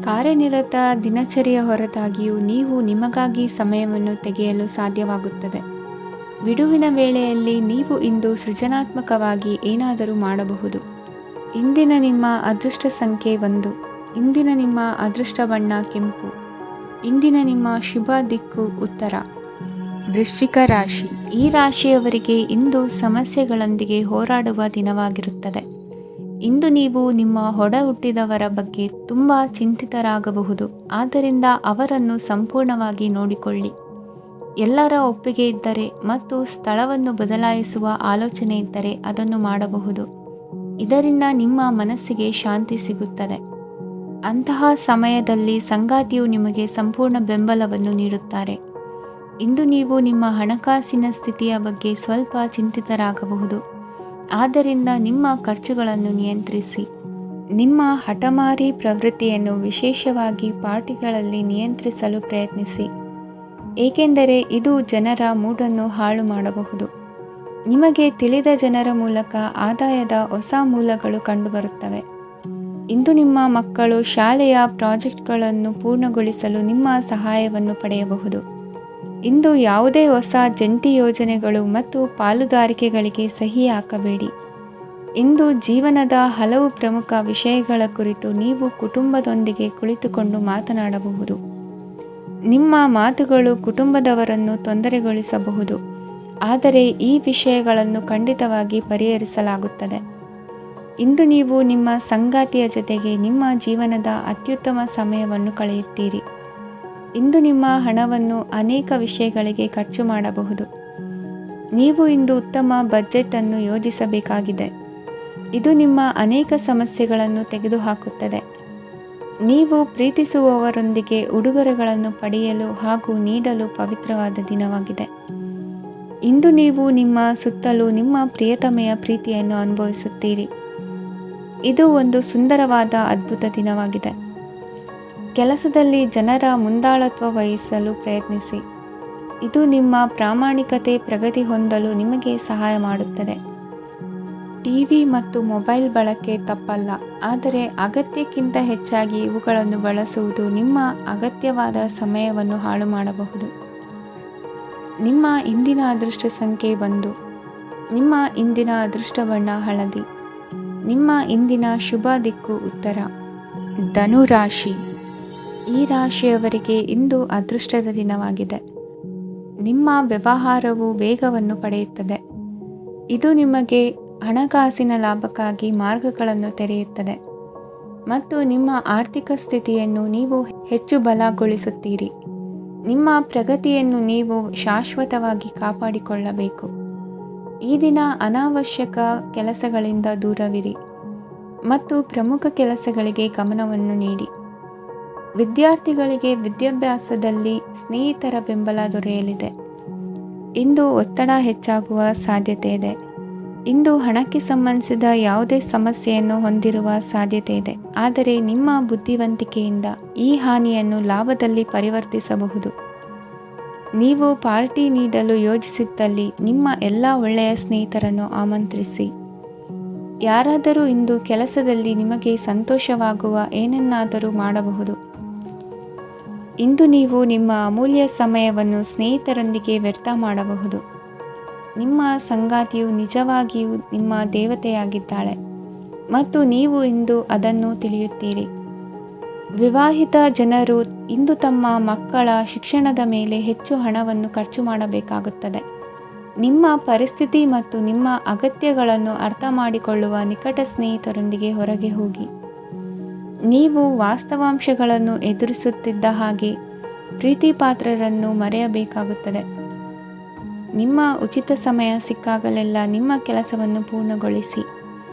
Speaker 1: ಕಾರ್ಯನಿರತ ದಿನಚರಿಯ ಹೊರತಾಗಿಯೂ ನೀವು ನಿಮಗಾಗಿ ಸಮಯವನ್ನು ತೆಗೆಯಲು ಸಾಧ್ಯವಾಗುತ್ತದೆ. ಬಿಡುವಿನ ವೇಳೆಯಲ್ಲಿ ನೀವು ಇಂದು ಸೃಜನಾತ್ಮಕವಾಗಿ ಏನಾದರೂ ಮಾಡಬಹುದು. ಇಂದಿನ ನಿಮ್ಮ ಅದೃಷ್ಟ ಸಂಖ್ಯೆ 1. ಇಂದಿನ ನಿಮ್ಮ ಅದೃಷ್ಟ ಬಣ್ಣ ಕೆಂಪು. ಇಂದಿನ ನಿಮ್ಮ ಶುಭ ದಿಕ್ಕು ಉತ್ತರ. ವೃಶ್ಚಿಕ ರಾಶಿ. ಈ ರಾಶಿಯವರಿಗೆ ಇಂದು ಸಮಸ್ಯೆಗಳೊಂದಿಗೆ ಹೋರಾಡುವ ದಿನವಾಗಿರುತ್ತದೆ. ಇಂದು ನೀವು ನಿಮ್ಮ ಒಡ ಹುಟ್ಟಿದವರ ಬಗ್ಗೆ ತುಂಬ ಚಿಂತಿತರಾಗಬಹುದು. ಆದ್ದರಿಂದ ಅವರನ್ನು ಸಂಪೂರ್ಣವಾಗಿ ನೋಡಿಕೊಳ್ಳಿ. ಎಲ್ಲರ ಒಪ್ಪಿಗೆ ಇದ್ದರೆ ಮತ್ತು ಸ್ಥಳವನ್ನು ಬದಲಾಯಿಸುವ ಆಲೋಚನೆ ಇದ್ದರೆ ಅದನ್ನು ಮಾಡಬಹುದು. ಇದರಿಂದ ನಿಮ್ಮ ಮನಸ್ಸಿಗೆ ಶಾಂತಿ ಸಿಗುತ್ತದೆ. ಅಂತಹ ಸಮಯದಲ್ಲಿ ಸಂಗಾತಿಯು ನಿಮಗೆ ಸಂಪೂರ್ಣ ಬೆಂಬಲವನ್ನು ನೀಡುತ್ತಾರೆ. ಇಂದು ನೀವು ನಿಮ್ಮ ಹಣಕಾಸಿನ ಸ್ಥಿತಿಯ ಬಗ್ಗೆ ಸ್ವಲ್ಪ ಚಿಂತಿತರಾಗಬಹುದು. ಆದ್ದರಿಂದ ನಿಮ್ಮ ಖರ್ಚುಗಳನ್ನು ನಿಯಂತ್ರಿಸಿ. ನಿಮ್ಮ ಹಠಮಾರಿ ಪ್ರವೃತ್ತಿಯನ್ನು ವಿಶೇಷವಾಗಿ ಪಾರ್ಟಿಗಳಲ್ಲಿ ನಿಯಂತ್ರಿಸಲು ಪ್ರಯತ್ನಿಸಿ, ಏಕೆಂದರೆ ಇದು ಜನರ ಮೂಡನ್ನು ಹಾಳು ಮಾಡಬಹುದು. ನಿಮಗೆ ತಿಳಿದ ಜನರ ಮೂಲಕ ಆದಾಯದ ಹೊಸ ಮೂಲಗಳು ಕಂಡುಬರುತ್ತವೆ. ಇಂದು ನಿಮ್ಮ ಮಕ್ಕಳು ಶಾಲೆಯ ಪ್ರಾಜೆಕ್ಟ್ಗಳನ್ನು ಪೂರ್ಣಗೊಳಿಸಲು ನಿಮ್ಮ ಸಹಾಯವನ್ನು ಪಡೆಯಬಹುದು. ಇಂದು ಯಾವುದೇ ಹೊಸ ಜಂಟಿ ಯೋಜನೆಗಳು ಮತ್ತು ಪಾಲುದಾರಿಕೆಗಳಿಗೆ ಸಹಿ ಹಾಕಬೇಡಿ. ಇಂದು ಜೀವನದ ಹಲವು ಪ್ರಮುಖ ವಿಷಯಗಳ ಕುರಿತು ನೀವು ಕುಟುಂಬದೊಂದಿಗೆ ಕುಳಿತುಕೊಂಡು ಮಾತನಾಡಬಹುದು. ನಿಮ್ಮ ಮಾತುಗಳು ಕುಟುಂಬದವರನ್ನು ತೊಂದರೆಗೊಳಿಸಬಹುದು, ಆದರೆ ಈ ವಿಷಯಗಳನ್ನು ಖಂಡಿತವಾಗಿ ಪರಿಹರಿಸಲಾಗುತ್ತದೆ. ಇಂದು ನೀವು ನಿಮ್ಮ ಸಂಗಾತಿಯ ಜೊತೆಗೆ ನಿಮ್ಮ ಜೀವನದ ಅತ್ಯುತ್ತಮ ಸಮಯವನ್ನು ಕಳೆಯುತ್ತೀರಿ. ಇಂದು ನಿಮ್ಮ ಹಣವನ್ನು ಅನೇಕ ವಿಷಯಗಳಿಗೆ ಖರ್ಚು ಮಾಡಬಹುದು. ನೀವು ಇಂದು ಉತ್ತಮ ಬಜೆಟ್ ಅನ್ನು ಯೋಜಿಸಬೇಕಾಗಿದೆ. ಇದು ನಿಮ್ಮ ಅನೇಕ ಸಮಸ್ಯೆಗಳನ್ನು ತೆಗೆದುಹಾಕುತ್ತದೆ. ನೀವು ಪ್ರೀತಿಸುವವರೊಂದಿಗೆ ಉಡುಗೊರೆಗಳನ್ನು ಪಡೆಯಲು ಹಾಗೂ ನೀಡಲು ಪವಿತ್ರವಾದ ದಿನವಾಗಿದೆ. ಇಂದು ನೀವು ನಿಮ್ಮ ಸುತ್ತಲೂ ನಿಮ್ಮ ಪ್ರಿಯತಮೆಯ ಪ್ರೀತಿಯನ್ನು ಅನುಭವಿಸುತ್ತೀರಿ. ಇದು ಒಂದು ಸುಂದರವಾದ ಅದ್ಭುತ ದಿನವಾಗಿದೆ. ಕೆಲಸದಲ್ಲಿ ಜನರ ಮುಂದಾಳತ್ವ ವಹಿಸಲು ಪ್ರಯತ್ನಿಸಿ. ಇದು ನಿಮ್ಮ ಪ್ರಾಮಾಣಿಕತೆ ಪ್ರಗತಿ ಹೊಂದಲು ನಿಮಗೆ ಸಹಾಯ ಮಾಡುತ್ತದೆ. ಟಿವಿ ಮತ್ತು ಮೊಬೈಲ್ ಬಳಕೆ ತಪ್ಪಲ್ಲ, ಆದರೆ ಅಗತ್ಯಕ್ಕಿಂತ ಹೆಚ್ಚಾಗಿ ಇವುಗಳನ್ನು ಬಳಸುವುದು ನಿಮ್ಮ ಅಗತ್ಯವಾದ ಸಮಯವನ್ನು ಹಾಳು ಮಾಡಬಹುದು. ನಿಮ್ಮ ಇಂದಿನ ಅದೃಷ್ಟ ಸಂಖ್ಯೆ 1. ನಿಮ್ಮ ಇಂದಿನ ಅದೃಷ್ಟ ಬಣ್ಣ ಹಳದಿ. ನಿಮ್ಮ ಇಂದಿನ ಶುಭ ದಿಕ್ಕು ಉತ್ತರ. ಧನು ರಾಶಿ. ಈ ರಾಶಿಯವರಿಗೆ ಇಂದು ಅದೃಷ್ಟದ ದಿನವಾಗಿದೆ. ನಿಮ್ಮ ವ್ಯವಹಾರವು ವೇಗವನ್ನು ಪಡೆಯುತ್ತದೆ. ಇದು ನಿಮಗೆ ಹಣಕಾಸಿನ ಲಾಭಕ್ಕಾಗಿ ಮಾರ್ಗಗಳನ್ನು ತೆರೆಯುತ್ತದೆ ಮತ್ತು ನಿಮ್ಮ ಆರ್ಥಿಕ ಸ್ಥಿತಿಯನ್ನು ನೀವು ಹೆಚ್ಚು ಬಲಗೊಳಿಸುತ್ತೀರಿ. ನಿಮ್ಮ ಪ್ರಗತಿಯನ್ನು ನೀವು ಶಾಶ್ವತವಾಗಿ ಕಾಪಾಡಿಕೊಳ್ಳಬೇಕು. ಈ ದಿನ ಅನಾವಶ್ಯಕ ಕೆಲಸಗಳಿಂದ ದೂರವಿರಿ ಮತ್ತು ಪ್ರಮುಖ ಕೆಲಸಗಳಿಗೆ ಗಮನವನ್ನು ನೀಡಿ. ವಿದ್ಯಾರ್ಥಿಗಳಿಗೆ ವಿದ್ಯಾಭ್ಯಾಸದಲ್ಲಿ ಸ್ನೇಹಿತರ ಬೆಂಬಲ ದೊರೆಯಲಿದೆ. ಇಂದು ಒತ್ತಡ ಹೆಚ್ಚಾಗುವ ಸಾಧ್ಯತೆ ಇದೆ. ಇಂದು ಹಣಕ್ಕೆ ಸಂಬಂಧಿಸಿದ ಯಾವುದೇ ಸಮಸ್ಯೆಯನ್ನು ಹೊಂದಿರುವ ಸಾಧ್ಯತೆ ಇದೆ, ಆದರೆ ನಿಮ್ಮ ಬುದ್ಧಿವಂತಿಕೆಯಿಂದ ಈ ಹಾನಿಯನ್ನು ಲಾಭದಲ್ಲಿ ಪರಿವರ್ತಿಸಬಹುದು. ನೀವು ಪಾರ್ಟಿ ನೀಡಲು ಯೋಜಿಸಿದ್ದಲ್ಲಿ ನಿಮ್ಮ ಎಲ್ಲ ಒಳ್ಳೆಯ ಸ್ನೇಹಿತರನ್ನು ಆಮಂತ್ರಿಸಿ. ಯಾರಾದರೂ ಇಂದು ಕೆಲಸದಲ್ಲಿ ನಿಮಗೆ ಸಂತೋಷವಾಗುವ ಏನನ್ನಾದರೂ ಮಾಡಬಹುದು. ಇಂದು ನೀವು ನಿಮ್ಮ ಅಮೂಲ್ಯ ಸಮಯವನ್ನು ಸ್ನೇಹಿತರೊಂದಿಗೆ ವ್ಯರ್ಥ ಮಾಡಬಹುದು. ನಿಮ್ಮ ಸಂಗಾತಿಯು ನಿಜವಾಗಿಯೂ ನಿಮ್ಮ ದೇವತೆಯಾಗಿದ್ದಾಳೆ ಮತ್ತು ನೀವು ಇಂದು ಅದನ್ನು ತಿಳಿಯುತ್ತೀರಿ. ವಿವಾಹಿತ ಜನರು ಇಂದು ತಮ್ಮ ಮಕ್ಕಳ ಶಿಕ್ಷಣದ ಮೇಲೆ ಹೆಚ್ಚು ಹಣವನ್ನು ಖರ್ಚು ಮಾಡಬೇಕಾಗುತ್ತದೆ. ನಿಮ್ಮ ಪರಿಸ್ಥಿತಿ ಮತ್ತು ನಿಮ್ಮ ಅಗತ್ಯಗಳನ್ನು ಅರ್ಥ ಮಾಡಿಕೊಳ್ಳುವ ನಿಕಟ ಸ್ನೇಹಿತರೊಂದಿಗೆ ಹೊರಗೆ ಹೋಗಿ. ನೀವು ವಾಸ್ತವಾಂಶಗಳನ್ನು ಎದುರಿಸುತ್ತಿದ್ದ ಹಾಗೆ ಪ್ರೀತಿಪಾತ್ರರನ್ನು ಮರೆಯಬೇಕಾಗುತ್ತದೆ. ನಿಮ್ಮ ಉಚಿತ ಸಮಯ ಸಿಕ್ಕಾಗಲೆಲ್ಲ ನಿಮ್ಮ ಕೆಲಸವನ್ನು ಪೂರ್ಣಗೊಳಿಸಿ.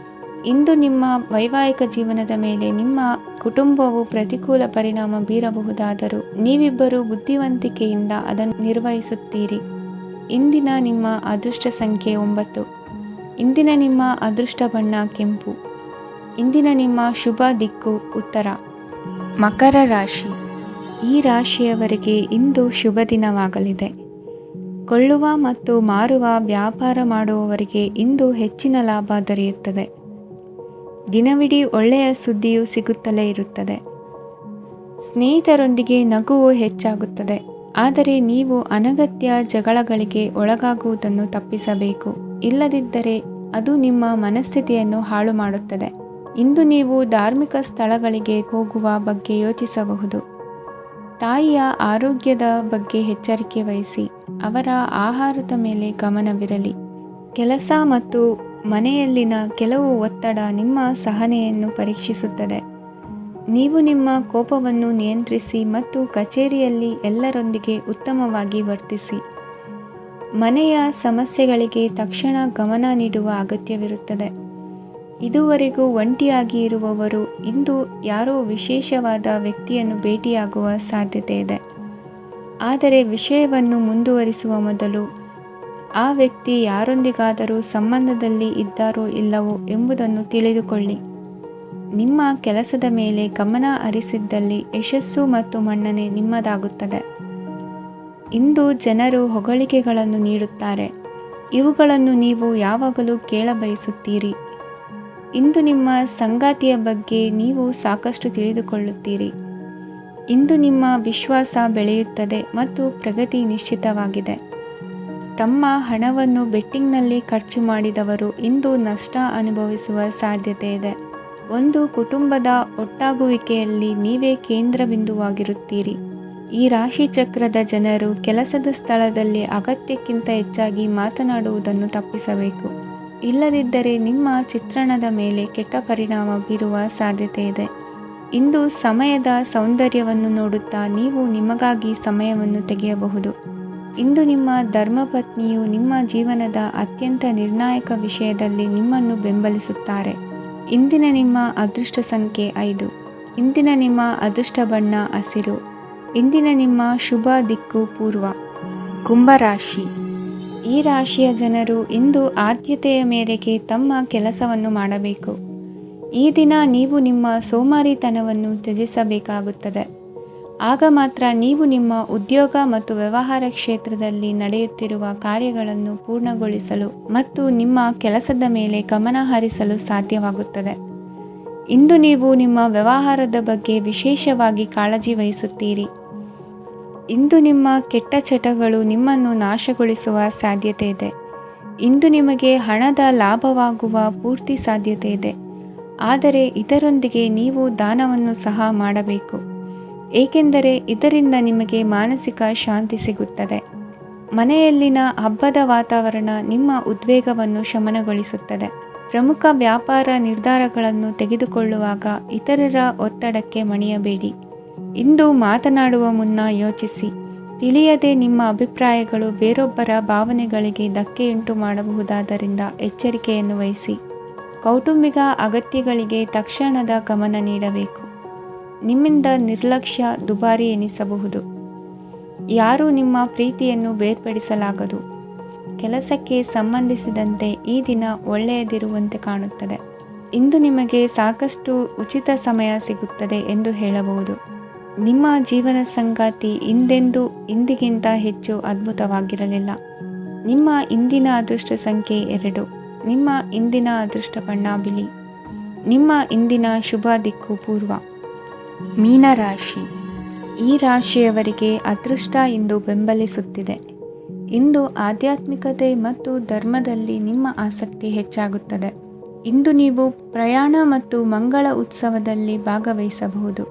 Speaker 1: ಇಂದು ನಿಮ್ಮ ವೈವಾಹಿಕ ಜೀವನದ ಮೇಲೆ ನಿಮ್ಮ ಕುಟುಂಬವು ಪ್ರತಿಕೂಲ ಪರಿಣಾಮ ಬೀರಬಹುದಾದರೂ ನೀವಿಬ್ಬರು ಬುದ್ಧಿವಂತಿಕೆಯಿಂದ ಅದನ್ನು ನಿರ್ವಹಿಸುತ್ತೀರಿ. ಇಂದಿನ ನಿಮ್ಮ ಅದೃಷ್ಟ ಸಂಖ್ಯೆ 9. ಇಂದಿನ ನಿಮ್ಮ ಅದೃಷ್ಟ ಬಣ್ಣ ಕೆಂಪು. ಇಂದಿನ ನಿಮ್ಮ ಶುಭ ದಿಕ್ಕು ಉತ್ತರ. ಮಕರ ರಾಶಿ. ಈ ರಾಶಿಯವರಿಗೆ ಇಂದು ಶುಭ ದಿನವಾಗಲಿದೆ. ಕೊಳ್ಳುವ ಮತ್ತು ಮಾರುವ ವ್ಯಾಪಾರ ಮಾಡುವವರಿಗೆ ಇಂದು ಹೆಚ್ಚಿನ ಲಾಭ ದೊರೆಯುತ್ತದೆ. ದಿನವಿಡೀ ಒಳ್ಳೆಯ ಸುದ್ದಿಯು ಸಿಗುತ್ತಲೇ ಇರುತ್ತದೆ. ಸ್ನೇಹಿತರೊಂದಿಗೆ ನಗುವು ಹೆಚ್ಚಾಗುತ್ತದೆ. ಆದರೆ ನೀವು ಅನಗತ್ಯ ಜಗಳಗಳಿಗೆ ಒಳಗಾಗುವುದನ್ನು ತಪ್ಪಿಸಬೇಕು. ಇಲ್ಲದಿದ್ದರೆ ಅದು ನಿಮ್ಮ ಮನಸ್ಥಿತಿಯನ್ನು ಹಾಳು ಮಾಡುತ್ತದೆ. ಇಂದು ನೀವು ಧಾರ್ಮಿಕ ಸ್ಥಳಗಳಿಗೆ ಹೋಗುವ ಬಗ್ಗೆ ಯೋಚಿಸಬಹುದು. ತಾಯಿಯ ಆರೋಗ್ಯದ ಬಗ್ಗೆ ಎಚ್ಚರಿಕೆ ವಹಿಸಿ. ಅವರ ಆಹಾರದ ಮೇಲೆ ಗಮನವಿರಲಿ. ಕೆಲಸ ಮತ್ತು ಮನೆಯಲ್ಲಿನ ಕೆಲವು ಒತ್ತಡ ನಿಮ್ಮ ಸಹನೆಯನ್ನು ಪರೀಕ್ಷಿಸುತ್ತದೆ. ನೀವು ನಿಮ್ಮ ಕೋಪವನ್ನು ನಿಯಂತ್ರಿಸಿ ಮತ್ತು ಕಚೇರಿಯಲ್ಲಿ ಎಲ್ಲರೊಂದಿಗೆ ಉತ್ತಮವಾಗಿ ವರ್ತಿಸಿ. ಮನೆಯ ಸಮಸ್ಯೆಗಳಿಗೆ ತಕ್ಷಣ ಗಮನ ನೀಡುವ ಅಗತ್ಯವಿರುತ್ತದೆ. ಇದುವರೆಗೂ ಒಂಟಿಯಾಗಿ ಇರುವವರು ಇಂದು ಯಾರೋ ವಿಶೇಷವಾದ ವ್ಯಕ್ತಿಯನ್ನು ಭೇಟಿಯಾಗುವ ಸಾಧ್ಯತೆ ಇದೆ. ಆದರೆ ವಿಷಯವನ್ನು ಮುಂದುವರಿಸುವ ಮೊದಲು ಆ ವ್ಯಕ್ತಿ ಯಾರೊಂದಿಗಾದರೂ ಸಂಬಂಧದಲ್ಲಿ ಇದ್ದಾರೋ ಇಲ್ಲವೋ ಎಂಬುದನ್ನು ತಿಳಿದುಕೊಳ್ಳಿ. ನಿಮ್ಮ ಕೆಲಸದ ಮೇಲೆ ಗಮನ ಹರಿಸಿದ್ದಲ್ಲಿ ಯಶಸ್ಸು ಮತ್ತು ಮನ್ನಣೆ ನಿಮ್ಮದಾಗುತ್ತದೆ. ಇಂದು ಜನರು ಹೊಗಳಿಕೆಗಳನ್ನು ನೀಡುತ್ತಾರೆ. ಇವುಗಳನ್ನು ನೀವು ಯಾವಾಗಲೂ ಕೇಳಬಯಸುತ್ತೀರಿ. ಇಂದು ನಿಮ್ಮ ಸಂಗಾತಿಯ ಬಗ್ಗೆ ನೀವು ಸಾಕಷ್ಟು ತಿಳಿದುಕೊಳ್ಳುತ್ತೀರಿ. ಇಂದು ನಿಮ್ಮ ವಿಶ್ವಾಸ ಬೆಳೆಯುತ್ತದೆ ಮತ್ತು ಪ್ರಗತಿ ನಿಶ್ಚಿತವಾಗಿದೆ. ತಮ್ಮ ಹಣವನ್ನು ಬೆಟ್ಟಿಂಗ್ನಲ್ಲಿ ಖರ್ಚು ಮಾಡಿದವರು ಇಂದು ನಷ್ಟ ಅನುಭವಿಸುವ ಸಾಧ್ಯತೆ ಇದೆ. ಒಂದು ಕುಟುಂಬದ ಒಟ್ಟಾಗುವಿಕೆಯಲ್ಲಿ ನೀವೇ ಕೇಂದ್ರಬಿಂದುವಾಗಿರುತ್ತೀರಿ. ಈ ರಾಶಿ ಚಕ್ರದ ಜನರು ಕೆಲಸದ ಸ್ಥಳದಲ್ಲಿ ಅಗತ್ಯಕ್ಕಿಂತ ಹೆಚ್ಚಾಗಿ ಮಾತನಾಡುವುದನ್ನು ತಪ್ಪಿಸಬೇಕು. ಇಲ್ಲದಿದ್ದರೆ ನಿಮ್ಮ ಚಿತ್ರಣದ ಮೇಲೆ ಕೆಟ್ಟ ಪರಿಣಾಮ ಬೀರುವ ಸಾಧ್ಯತೆ ಇದೆ. ಇಂದು ಸಮಯದ ಸೌಂದರ್ಯವನ್ನು ನೋಡುತ್ತಾ ನೀವು ನಿಮಗಾಗಿ ಸಮಯವನ್ನು ತೆಗೆಯಬಹುದು. ಇಂದು ನಿಮ್ಮ ಧರ್ಮಪತ್ನಿಯು ನಿಮ್ಮ ಜೀವನದ ಅತ್ಯಂತ ನಿರ್ಣಾಯಕ ವಿಷಯದಲ್ಲಿ ನಿಮ್ಮನ್ನು ಬೆಂಬಲಿಸುತ್ತಾರೆ. ಇಂದಿನ ನಿಮ್ಮ ಅದೃಷ್ಟ ಸಂಖ್ಯೆ 5. ಇಂದಿನ ನಿಮ್ಮ ಅದೃಷ್ಟ ಬಣ್ಣ ಹಸಿರು. ಇಂದಿನ ನಿಮ್ಮ ಶುಭ ದಿಕ್ಕು ಪೂರ್ವ. ಕುಂಭರಾಶಿ. ಈ ರಾಶಿಯ ಜನರು ಇಂದು ಆದ್ಯತೆಯ ಮೇರೆಗೆ ತಮ್ಮ ಕೆಲಸವನ್ನು ಮಾಡಬೇಕು. ಈ ದಿನ ನೀವು ನಿಮ್ಮ ಸೋಮಾರಿತನವನ್ನು ತ್ಯಜಿಸಬೇಕಾಗುತ್ತದೆ. ಆಗ ಮಾತ್ರ ನೀವು ನಿಮ್ಮ ಉದ್ಯೋಗ ಮತ್ತು ವ್ಯವಹಾರ ಕ್ಷೇತ್ರದಲ್ಲಿ ನಡೆಯುತ್ತಿರುವ ಕಾರ್ಯಗಳನ್ನು ಪೂರ್ಣಗೊಳಿಸಲು ಮತ್ತು ನಿಮ್ಮ ಕೆಲಸದ ಮೇಲೆ ಗಮನ ಹರಿಸಲು ಸಾಧ್ಯವಾಗುತ್ತದೆ. ಇಂದು ನೀವು ನಿಮ್ಮ ವ್ಯವಹಾರದ ಬಗ್ಗೆ ವಿಶೇಷವಾಗಿ ಕಾಳಜಿ ವಹಿಸುತ್ತೀರಿ. ಇಂದು ನಿಮ್ಮ ಕೆಟ್ಟ ಚಟಗಳು ನಿಮ್ಮನ್ನು ನಾಶಗೊಳಿಸುವ ಸಾಧ್ಯತೆ ಇದೆ. ಇಂದು ನಿಮಗೆ ಹಣದ ಲಾಭವಾಗುವ ಪೂರ್ತಿ ಸಾಧ್ಯತೆ ಇದೆ. ಆದರೆ ಇದರೊಂದಿಗೆ ನೀವು ದಾನವನ್ನು ಸಹ ಮಾಡಬೇಕು, ಏಕೆಂದರೆ ಇದರಿಂದ ನಿಮಗೆ ಮಾನಸಿಕ ಶಾಂತಿ ಸಿಗುತ್ತದೆ. ಮನೆಯಲ್ಲಿನ ಹಬ್ಬದ ವಾತಾವರಣ ನಿಮ್ಮ ಉದ್ವೇಗವನ್ನು ಶಮನಗೊಳಿಸುತ್ತದೆ. ಪ್ರಮುಖ ವ್ಯಾಪಾರ ನಿರ್ಧಾರಗಳನ್ನು ತೆಗೆದುಕೊಳ್ಳುವಾಗ ಇತರರ ಒತ್ತಡಕ್ಕೆ ಮಣಿಯಬೇಡಿ. ಇಂದು ಮಾತನಾಡುವ ಮುನ್ನ ಯೋಚಿಸಿ. ತಿಳಿಯದೆ ನಿಮ್ಮ ಅಭಿಪ್ರಾಯಗಳು ಬೇರೊಬ್ಬರ ಭಾವನೆಗಳಿಗೆ ಧಕ್ಕೆಯುಂಟು ಮಾಡಬಹುದಾದ್ದರಿಂದ ಎಚ್ಚರಿಕೆಯನ್ನು ವಹಿಸಿ. ಕೌಟುಂಬಿಕ ಅಗತ್ಯಗಳಿಗೆ ತಕ್ಷಣದ ಗಮನ ನೀಡಬೇಕು. ನಿಮ್ಮಿಂದ ನಿರ್ಲಕ್ಷ್ಯ ದುಬಾರಿ ಎನಿಸಬಹುದು. ಯಾರೂ ನಿಮ್ಮ ಪ್ರೀತಿಯನ್ನು ಬೇರ್ಪಡಿಸಲಾಗದು. ಕೆಲಸಕ್ಕೆ ಸಂಬಂಧಿಸಿದಂತೆ ಈ ದಿನ ಒಳ್ಳೆಯದಿರುವಂತೆ ಕಾಣುತ್ತದೆ. ಇಂದು ನಿಮಗೆ ಸಾಕಷ್ಟು ಉಚಿತ ಸಮಯ ಸಿಗುತ್ತದೆ ಎಂದು ಹೇಳಬಹುದು. ನಿಮ್ಮ ಜೀವನ ಸಂಗಾತಿ ಇಂದಿಗಿಂತ ಹೆಚ್ಚು ಅದ್ಭುತವಾಗಿರಲಿಲ್ಲ. ನಿಮ್ಮ ಇಂದಿನ ಅದೃಷ್ಟ ಸಂಖ್ಯೆ 2. ನಿಮ್ಮ ಇಂದಿನ ಅದೃಷ್ಟ ಬಣ್ಣ ಬಿಳಿ. ನಿಮ್ಮ ಇಂದಿನ ಶುಭ ದಿಕ್ಕು ಪೂರ್ವ. ಮೀನರಾಶಿ. ಈ ರಾಶಿಯವರಿಗೆ ಅದೃಷ್ಟ ಇಂದು ಬೆಂಬಲಿಸುತ್ತಿದೆ. ಇಂದು ಆಧ್ಯಾತ್ಮಿಕತೆ ಮತ್ತು ಧರ್ಮದಲ್ಲಿ ನಿಮ್ಮ ಆಸಕ್ತಿ ಹೆಚ್ಚಾಗುತ್ತದೆ. ಇಂದು ನೀವು ಪ್ರಯಾಣ ಮತ್ತು ಮಂಗಳ ಉತ್ಸವದಲ್ಲಿ ಭಾಗವಹಿಸಬಹುದು.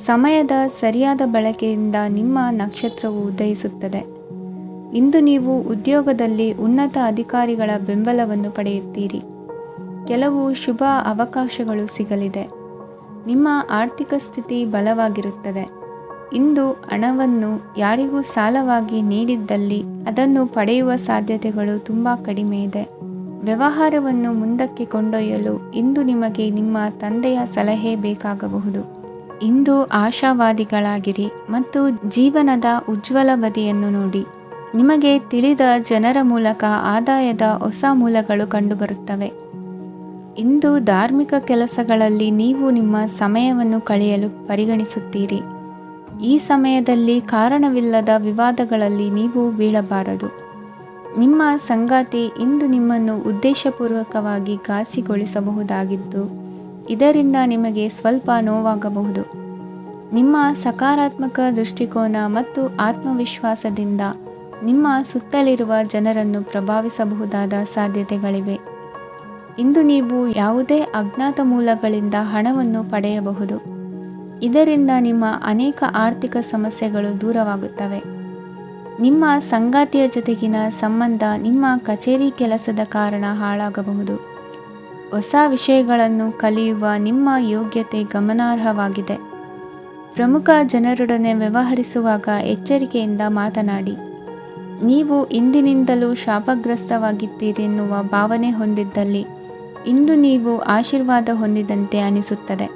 Speaker 1: ಸಮಯದ ಸರಿಯಾದ ಬಳಕೆಯಿಂದ ನಿಮ್ಮ ನಕ್ಷತ್ರವು ಉದಯಿಸುತ್ತದೆ. ಇಂದು ನೀವು ಉದ್ಯೋಗದಲ್ಲಿ ಉನ್ನತ ಅಧಿಕಾರಿಗಳ ಬೆಂಬಲವನ್ನು ಪಡೆಯುತ್ತೀರಿ. ಕೆಲವು ಶುಭ ಅವಕಾಶಗಳು ಸಿಗಲಿದೆ. ನಿಮ್ಮ ಆರ್ಥಿಕ ಸ್ಥಿತಿ ಬಲವಾಗಿರುತ್ತದೆ. ಇಂದು ಹಣವನ್ನು ಯಾರಿಗೂ ಸಾಲವಾಗಿ ನೀಡಿದ್ದಲ್ಲಿ ಅದನ್ನು ಪಡೆಯುವ ಸಾಧ್ಯತೆಗಳು ತುಂಬ ಕಡಿಮೆ ಇದೆ. ವ್ಯವಹಾರವನ್ನು ಮುಂದಕ್ಕೆ ಕೊಂಡೊಯ್ಯಲು ಇಂದು ನಿಮಗೆ ನಿಮ್ಮ ತಂದೆಯ ಸಲಹೆ ಬೇಕಾಗಬಹುದು. ಇಂದು ಆಶಾವಾದಿಗಳಾಗಿರಿ ಮತ್ತು ಜೀವನದ ಉಜ್ವಲ ಬದಿಯನ್ನು ನೋಡಿ. ನಿಮಗೆ ತಿಳಿದ ಜನರ ಮೂಲಕ ಆದಾಯದ ಹೊಸ ಮೂಲಗಳು ಕಂಡುಬರುತ್ತವೆ. ಇಂದು ಧಾರ್ಮಿಕ ಕೆಲಸಗಳಲ್ಲಿ ನೀವು ನಿಮ್ಮ ಸಮಯವನ್ನು ಕಳೆಯಲು ಪರಿಗಣಿಸುತ್ತೀರಿ. ಈ ಸಮಯದಲ್ಲಿ ಕಾರಣವಿಲ್ಲದ ವಿವಾದಗಳಲ್ಲಿ ನೀವು ಬೀಳಬಾರದು. ನಿಮ್ಮ ಸಂಗಾತಿ ಇಂದು ನಿಮ್ಮನ್ನು ಉದ್ದೇಶಪೂರ್ವಕವಾಗಿ ಘಾಸಿಗೊಳಿಸಬಹುದಾಗಿದ್ದು, ಇದರಿಂದ ನಿಮಗೆ ಸ್ವಲ್ಪ ನೋವಾಗಬಹುದು. ನಿಮ್ಮ ಸಕಾರಾತ್ಮಕ ದೃಷ್ಟಿಕೋನ ಮತ್ತು ಆತ್ಮವಿಶ್ವಾಸದಿಂದ ನಿಮ್ಮ ಸುತ್ತಲಿರುವ ಜನರನ್ನು ಪ್ರಭಾವಿಸಬಹುದಾದ ಸಾಧ್ಯತೆಗಳಿವೆ. ಇಂದು ನೀವು ಯಾವುದೇ ಅಜ್ಞಾತ ಮೂಲಗಳಿಂದ ಹಣವನ್ನು ಪಡೆಯಬಹುದು. ಇದರಿಂದ ನಿಮ್ಮ ಅನೇಕ ಆರ್ಥಿಕ ಸಮಸ್ಯೆಗಳು ದೂರವಾಗುತ್ತವೆ. ನಿಮ್ಮ ಸಂಗಾತಿಯ ಜೊತೆಗಿನ ಸಂಬಂಧ ನಿಮ್ಮ ಕಚೇರಿ ಕೆಲಸದ ಕಾರಣ ಹಾಳಾಗಬಹುದು. ಹೊಸ ವಿಷಯಗಳನ್ನು ಕಲಿಯುವ ನಿಮ್ಮ ಯೋಗ್ಯತೆ ಗಮನಾರ್ಹವಾಗಿದೆ. ಪ್ರಮುಖ ಜನರೊಡನೆ ವ್ಯವಹರಿಸುವಾಗ ಎಚ್ಚರಿಕೆಯಿಂದ ಮಾತನಾಡಿ. ನೀವು ಇಂದಿನಿಂದಲೂ ಶಾಪಗ್ರಸ್ತವಾಗಿದ್ದೀರೆನ್ನುವ ಭಾವನೆ ಹೊಂದಿದ್ದಲ್ಲಿ ಇಂದು ನೀವು ಆಶೀರ್ವಾದ ಹೊಂದಿದಂತೆ ಅನಿಸುತ್ತದೆ.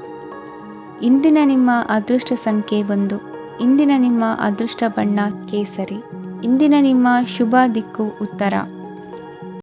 Speaker 1: ಇಂದಿನ ನಿಮ್ಮ ಅದೃಷ್ಟ ಸಂಖ್ಯೆ 1. ಇಂದಿನ ನಿಮ್ಮ ಅದೃಷ್ಟ ಬಣ್ಣ ಕೇಸರಿ. ಇಂದಿನ ನಿಮ್ಮ ಶುಭ ದಿಕ್ಕು ಉತ್ತರ.